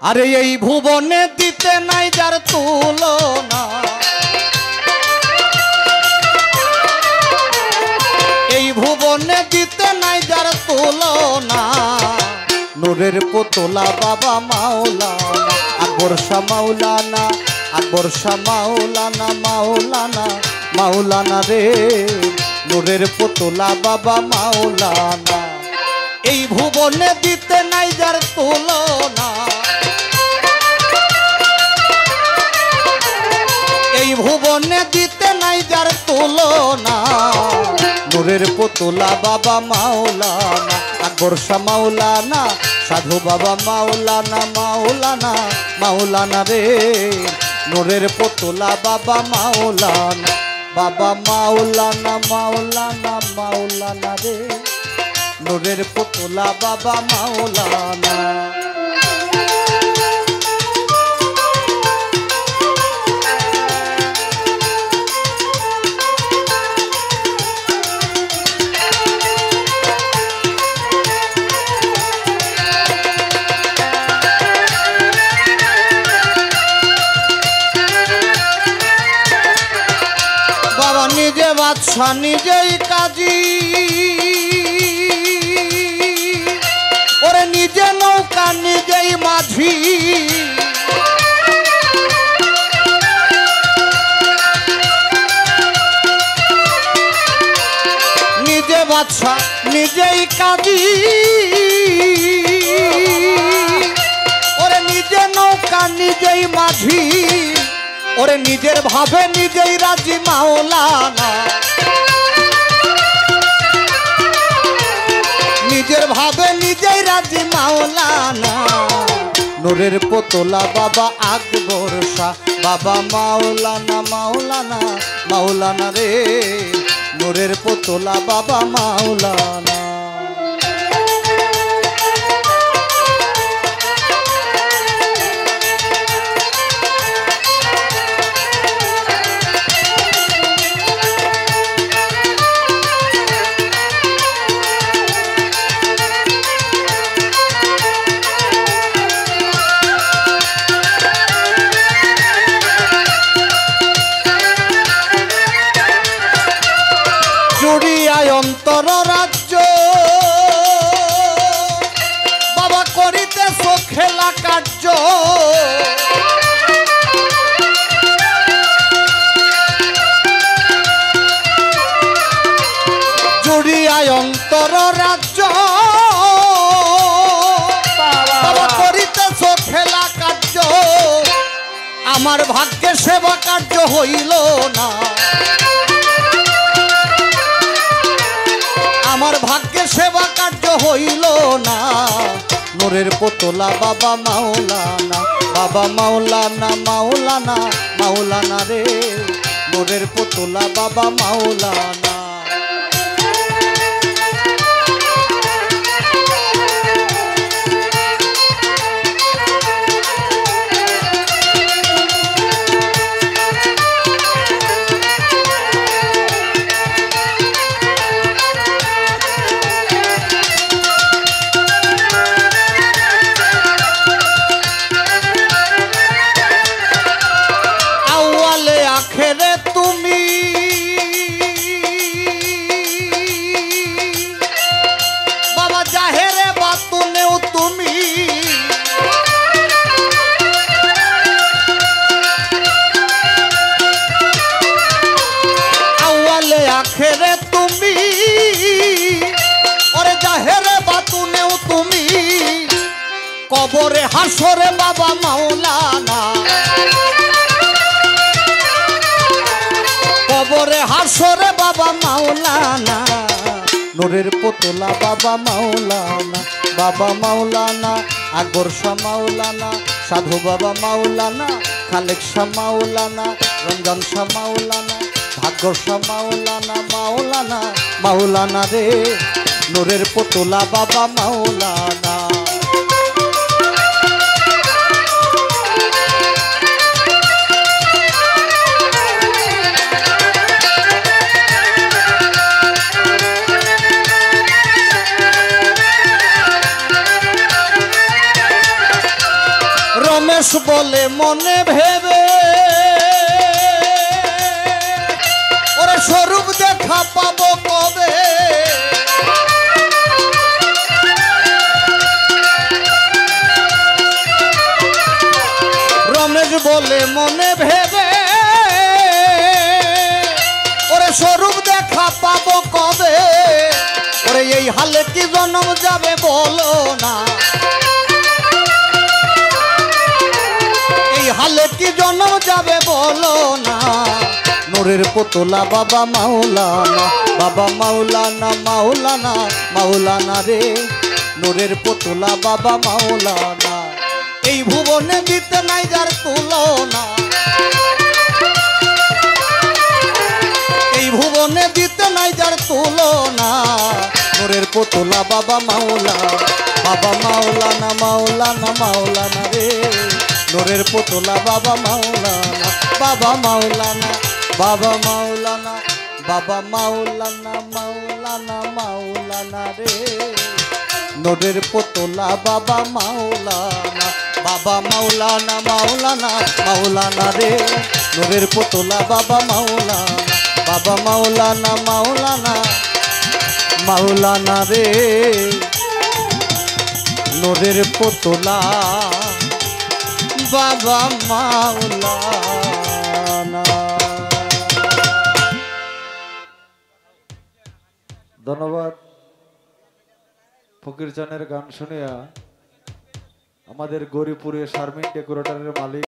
আরে এই ভুবনে দিতে নাই যার তুলনা, এই ভুবনে দিতে নাই যার তুলনা। নূরের পুতলা বাবা মাওলানা, আকবর শাহ মাওলানা, আকবর শাহ মাওলানা, মাওলানা মাওলানা রে। নূরের পুতলা বাবা মাওলানা, এই ভুবনে দিতে নাই যার তুলনা, এই ভুবনে দিতে নাই যার তুলনা। নূরের পুতলা বাবা মাওলানা, আকবর শাহ মাওলানা, সাধু বাবা মাওলানা, মাওলানা মাওলানা রে। নূরের পুতলা বাবা মাওলানা, বাবা মাওলানা, মাওলানা মাওলানা রে। নূরের পুতলা বাবা মাওলানা। নিজে বাদশা নিজেই কাজী, ওরে নিজে নৌকা নিজেই মাঝি। নিজে বাদশা নিজেই কাজী, ওরে নিজে নৌকা নিজেই মাঝি। ওরে নিজের ভাবে নিজেই রাজি মাওলানা, নিজের ভাবে নিজেই রাজি মাওলানা। নূরের পুতলা বাবা আকবর শাহ বাবা মাওলানা, মাওলানা মাওলানা রে। নূরের পুতলা বাবা মাওলানা। অন্তর রাজ্য বাবা করিতেছ খেলা কার্য, জুড়িয়ায় অন্তর রাজ্য বাবা করিতেছ খেলা কার্য। আমার ভাগ্যে সেবা কার্য হইল না, আমার ভাগ্যে সেবা কার্য হইল না। নূরের পুতলা বাবা মাওলানা, বাবা মাওলানা, মাওলানা মাওলানা রে। নূরের পুতলা বাবা মাওলানা। আখেরে তুমি বাবা, জাহেরে বাতুনেও তুমি। আউয়ালে আখেরে তুমি, ওরে জাহেরে বাতুনেও তুমি। কবরে হাসরে বাবা মাওলানা, কবরে হাসরে বাবা মাওলানা। নূরের পুতলা বাবা মাওলানা, বাবা মাওলানা, আকবর শাহ মাওলানা, সাধু বাবা মাওলানা, খালেক শাহ মাওলানা, রমজান শাহ মাওলানা, ভাগ্য শাহ মাওলানা, মাওলানা মাওলানা রে। নূরের পুতলা বাবা মাওলানা। বলে মনে ভেবে ওরে স্বরূপ দেখা পাবো কবে। রমেশ বলে মনে ভেবে ওরে স্বরূপ দেখা পাবো কবে। ওরে এই হালে কি জন্ম যাবে বলো না, এই হালে কি জন্ম যাবে বলো না। নূরের পুতলা বাবা মাওলানা, বাবা মাওলানা মাওলানা মাওলানা রে। নূরের পুতলা বাবা মাওলানা, এই ভুবনে দিতে নাই যার তুলনা, এই ভুবনে দিতে নাই যার তুলনা। নূরের পুতলা বাবা মাওলানা, বাবা মাওলানা মাওলানা মাওলানা রে। নূরের পুতলা বাবা মাওলানা, বাবা মাওলানা, বাবা মাওলানা, বাবা মাওলানা মাওলানা মাওলানা রে। নূরের পুতলা বাবা মাওলানা, বাবা মাওলানা মাওলানা মাওলানা রে। নূরের পুতলা বাবা মাওলানা, বাবা মাওলানা মাওলানা মাওলানা রে। নূরের পুতলা বাবা মাওলানা। ধন্যবাদ। ফকির চানের গান শুনিয়া আমাদের গৌরীপুরে শারমিন ডেকোরেটরের মালিক